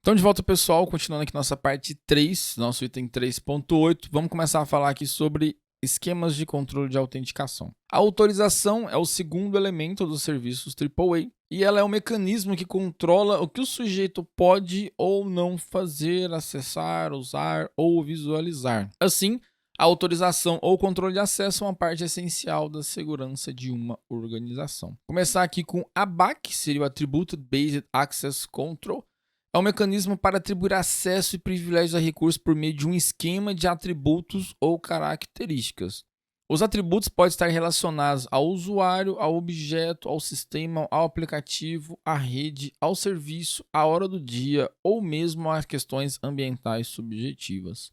Então, de volta, pessoal, continuando aqui nossa parte 3, nosso item 3.8, vamos começar a falar aqui sobre esquemas de controle de autenticação. A autorização é o segundo elemento dos serviços AAA e ela é o mecanismo que controla o que o sujeito pode ou não fazer, acessar, usar ou visualizar. Assim, a autorização ou controle de acesso é uma parte essencial da segurança de uma organização. Vou começar aqui com ABAC, que seria o Attributed Based Access Control. É um mecanismo para atribuir acesso e privilégios a recursos por meio de um esquema de atributos ou características. Os atributos podem estar relacionados ao usuário, ao objeto, ao sistema, ao aplicativo, à rede, ao serviço, à hora do dia ou mesmo a questões ambientais subjetivas.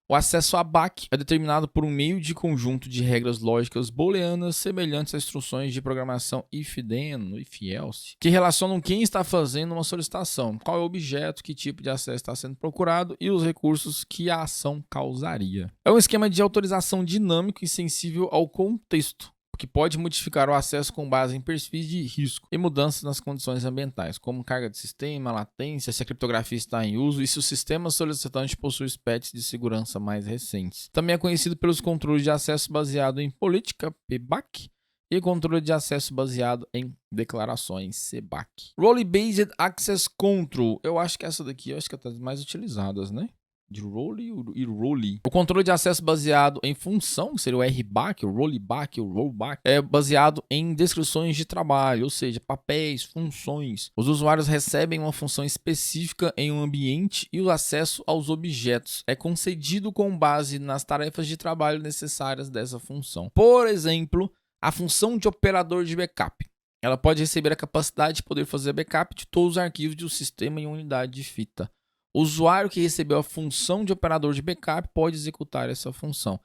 O acesso a BAC é determinado por um meio de conjunto de regras lógicas booleanas semelhantes a instruções de programação if-then, if-else, que relacionam quem está fazendo uma solicitação, qual é o objeto, que tipo de acesso está sendo procurado e os recursos que a ação causaria. É um esquema de autorização dinâmico e sensível ao contexto, que pode modificar o acesso com base em perfis de risco e mudanças nas condições ambientais, como carga de sistema, latência, se a criptografia está em uso e se o sistema solicitante possui patches de segurança mais recentes. Também é conhecido pelos controles de acesso baseado em política, PBAC, e controle de acesso baseado em declarações, CBAC. Role Based Access Control, eu acho que essa daqui é das mais utilizadas, né? De role e role. O controle de acesso baseado em função, que seria o RBAC, o rollback, o rollback, é baseado em descrições de trabalho, ou seja, papéis, funções. Os usuários recebem uma função específica em um ambiente e o acesso aos objetos é concedido com base nas tarefas de trabalho necessárias dessa função. Por exemplo, a função de operador de backup. Ela pode receber a capacidade de poder fazer backup de todos os arquivos de um sistema em unidade de fita. O usuário que recebeu a função de operador de backup pode executar essa função.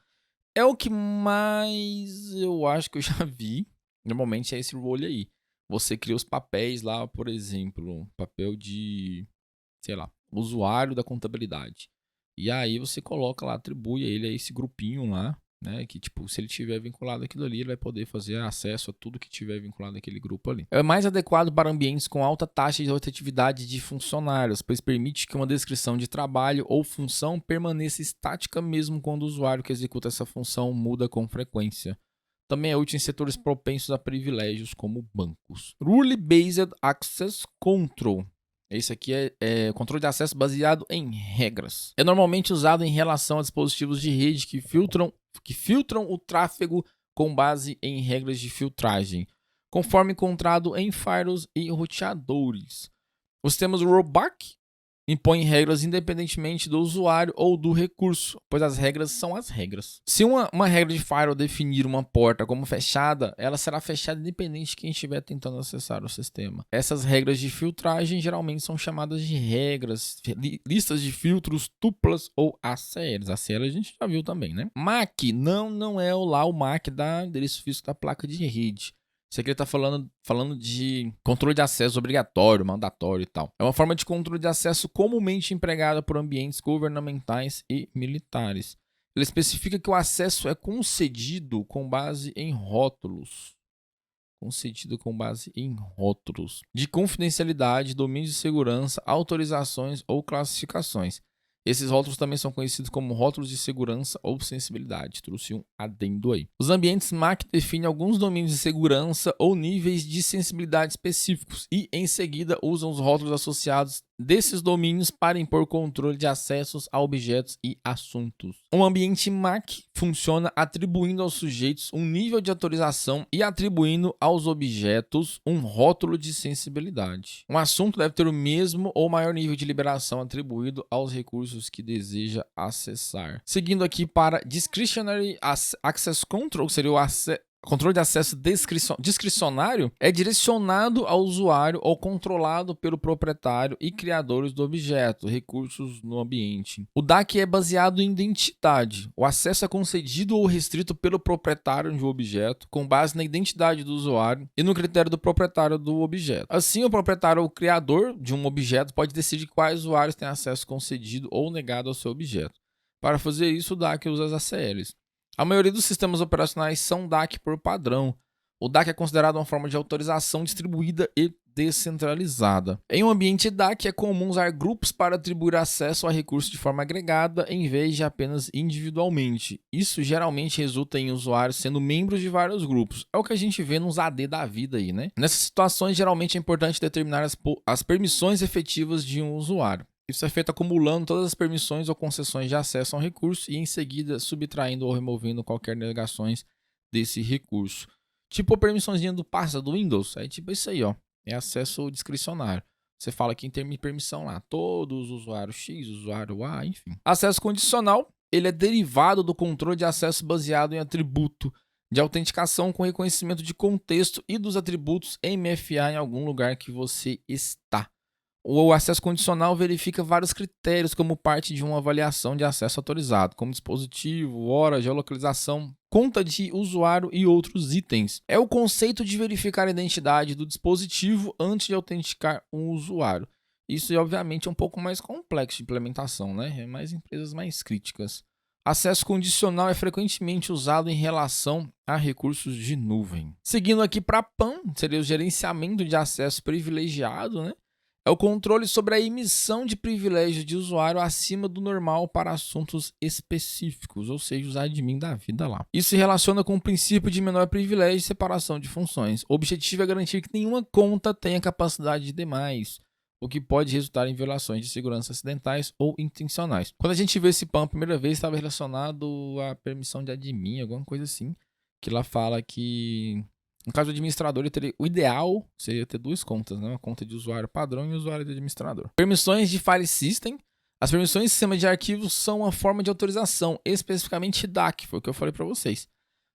É o que mais eu acho que eu já vi. Normalmente é esse role aí. Você cria os papéis lá, por exemplo, papel de, sei lá, usuário da contabilidade. E aí você coloca lá, atribui a ele a esse grupinho lá, né? Que tipo, se ele tiver vinculado àquilo ali, ele vai poder fazer acesso a tudo que tiver vinculado àquele grupo ali. É mais adequado para ambientes com alta taxa de rotatividade de funcionários, pois permite que uma descrição de trabalho ou função permaneça estática mesmo quando o usuário que executa essa função muda com frequência. Também é útil em setores propensos a privilégios como bancos. Rule Based Access Control. Esse aqui é controle de acesso baseado em regras. É normalmente usado em relação a dispositivos de rede que filtram o tráfego com base em regras de filtragem, conforme encontrado em firewalls e roteadores. Os sistemas ROBAC impõem regras independentemente do usuário ou do recurso, pois as regras são as regras. Se uma regra de firewall definir uma porta como fechada, ela será fechada independente de quem estiver tentando acessar o sistema. Essas regras de filtragem geralmente são chamadas de regras, listas de filtros duplas ou ACLs. ACL a gente já viu também, né? MAC não é o MAC da endereço físico da placa de rede. Isso aqui ele está falando de controle de acesso obrigatório, mandatório e tal. É uma forma de controle de acesso comumente empregada por ambientes governamentais e militares. Ele especifica que o acesso é concedido com base em rótulos. De confidencialidade, domínio de segurança, autorizações ou classificações. Esses rótulos também são conhecidos como rótulos de segurança ou sensibilidade. Trouxe um adendo aí. Os ambientes MAC definem alguns domínios de segurança ou níveis de sensibilidade específicos e, em seguida, usam os rótulos associados desses domínios para impor controle de acessos a objetos e assuntos. Um ambiente MAC funciona atribuindo aos sujeitos um nível de autorização e atribuindo aos objetos um rótulo de sensibilidade. Um assunto deve ter o mesmo ou maior nível de liberação atribuído aos recursos que deseja acessar. Seguindo aqui para Discretionary Access Control, seria o controle de acesso discricionário, é direcionado ao usuário ou controlado pelo proprietário e criadores do objeto, recursos no ambiente. O DAC é baseado em identidade. O acesso é concedido ou restrito pelo proprietário de um objeto, com base na identidade do usuário e no critério do proprietário do objeto. Assim, o proprietário ou criador de um objeto pode decidir quais usuários têm acesso concedido ou negado ao seu objeto. Para fazer isso, o DAC usa as ACLs. A maioria dos sistemas operacionais são DAC por padrão. O DAC é considerado uma forma de autorização distribuída e descentralizada. Em um ambiente DAC, é comum usar grupos para atribuir acesso a recursos de forma agregada, em vez de apenas individualmente. Isso geralmente resulta em usuários sendo membros de vários grupos. É o que a gente vê nos AD da vida aí, né? Nessas situações, geralmente é importante determinar as permissões efetivas de um usuário. Isso é feito acumulando todas as permissões ou concessões de acesso a um recurso e, em seguida, subtraindo ou removendo qualquer negações desse recurso. Tipo a permissãozinha do pasta do Windows. É tipo isso aí, ó. É acesso discricionário. Você fala aqui em termos de permissão lá. Todos os usuários X, usuário A, enfim. Acesso condicional. Ele é derivado do controle de acesso baseado em atributo de autenticação com reconhecimento de contexto e dos atributos MFA em algum lugar que você está. O acesso condicional verifica vários critérios como parte de uma avaliação de acesso autorizado, como dispositivo, hora, geolocalização, conta de usuário e outros itens. É o conceito de verificar a identidade do dispositivo antes de autenticar um usuário. Isso, obviamente, é um pouco mais complexo de implementação, né? É mais empresas mais críticas. Acesso condicional é frequentemente usado em relação a recursos de nuvem. Seguindo aqui para PAN, seria o gerenciamento de acesso privilegiado, né? É o controle sobre a emissão de privilégios de usuário acima do normal para assuntos específicos, ou seja, os admin da vida lá. Isso se relaciona com o princípio de menor privilégio e separação de funções. O objetivo é garantir que nenhuma conta tenha capacidade de demais, o que pode resultar em violações de segurança acidentais ou intencionais. Quando a gente vê esse PAN a primeira vez, estava relacionado à permissão de admin, alguma coisa assim, que lá fala que... No caso do administrador, o ideal seria ter duas contas, né? Uma conta de usuário padrão e usuário de administrador. Permissões de file system. As permissões de sistema de arquivos são uma forma de autorização, especificamente DAC, foi o que eu falei para vocês.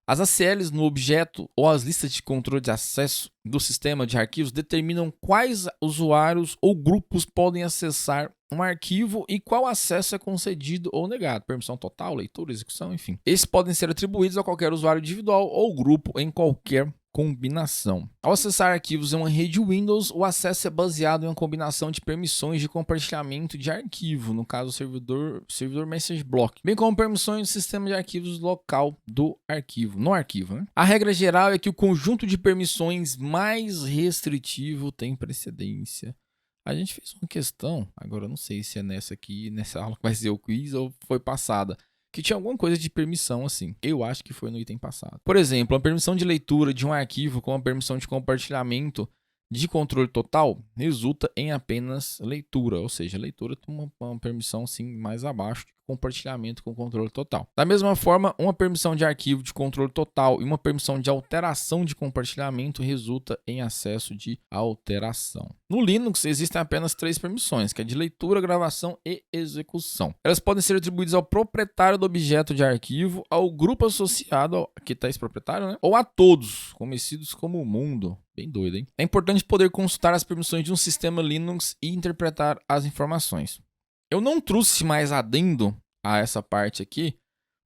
As ACLs no objeto ou as listas de controle de acesso do sistema de arquivos determinam quais usuários ou grupos podem acessar um arquivo e qual acesso é concedido ou negado. Permissão total, leitura, execução, enfim. Esses podem ser atribuídos a qualquer usuário individual ou grupo em qualquer combinação. Ao acessar arquivos em uma rede Windows, o acesso é baseado em uma combinação de permissões de compartilhamento de arquivo, no caso o servidor Message Block, bem como permissões do sistema de arquivos local do arquivo, no arquivo, né? A regra geral é que o conjunto de permissões mais restritivo tem precedência. A gente fez uma questão, agora eu não sei se é nessa aqui, nessa aula que vai ser o quiz ou foi passada, que tinha alguma coisa de permissão assim. Eu acho que foi no item passado. Por exemplo, a permissão de leitura de um arquivo com a permissão de compartilhamento de controle total resulta em apenas leitura, ou seja, a leitura tem uma permissão assim mais abaixo de compartilhamento com controle total. Da mesma forma, uma permissão de arquivo de controle total e uma permissão de alteração de compartilhamento resulta em acesso de alteração. No Linux existem apenas 3 permissões, que é de leitura, gravação e execução. Elas podem ser atribuídas ao proprietário do objeto de arquivo, ao grupo associado, que está esse proprietário, né? Ou a todos, conhecidos como o mundo. Bem doido, hein? É importante poder consultar as permissões de um sistema Linux e interpretar as informações. Eu não trouxe mais adendo a essa parte aqui,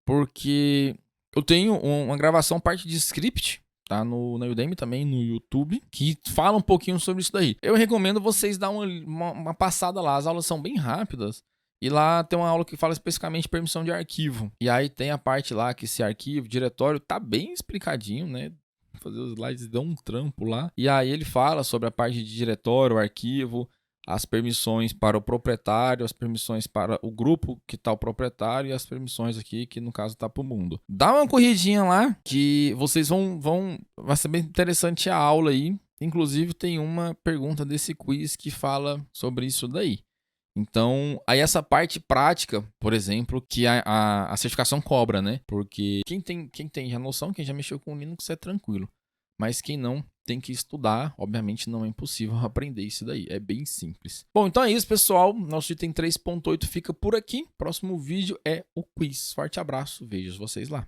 porque eu tenho uma gravação, parte de script, tá? Na Udemy também, no YouTube, que fala um pouquinho sobre isso daí. Eu recomendo vocês dar uma passada lá, as aulas são bem rápidas. E lá tem uma aula que fala especificamente de permissão de arquivo. E aí tem a parte lá que esse arquivo, diretório, tá bem explicadinho, né? Fazer os slides dão um trampo lá. E aí ele fala sobre a parte de diretório, arquivo, as permissões para o proprietário, as permissões para o grupo que está o proprietário e as permissões aqui que no caso está para o mundo. Dá uma corridinha lá que vocês vai ser bem interessante a aula aí. Inclusive tem uma pergunta desse quiz que fala sobre isso daí. Então, aí essa parte prática, por exemplo, que a certificação cobra, né? Porque quem tem já noção, quem já mexeu com Linux é tranquilo. Mas quem não tem que estudar, obviamente não é impossível aprender isso daí, é bem simples. Bom, então é isso, pessoal. Nosso item 3.8 fica por aqui. Próximo vídeo é o quiz. Forte abraço, vejo vocês lá.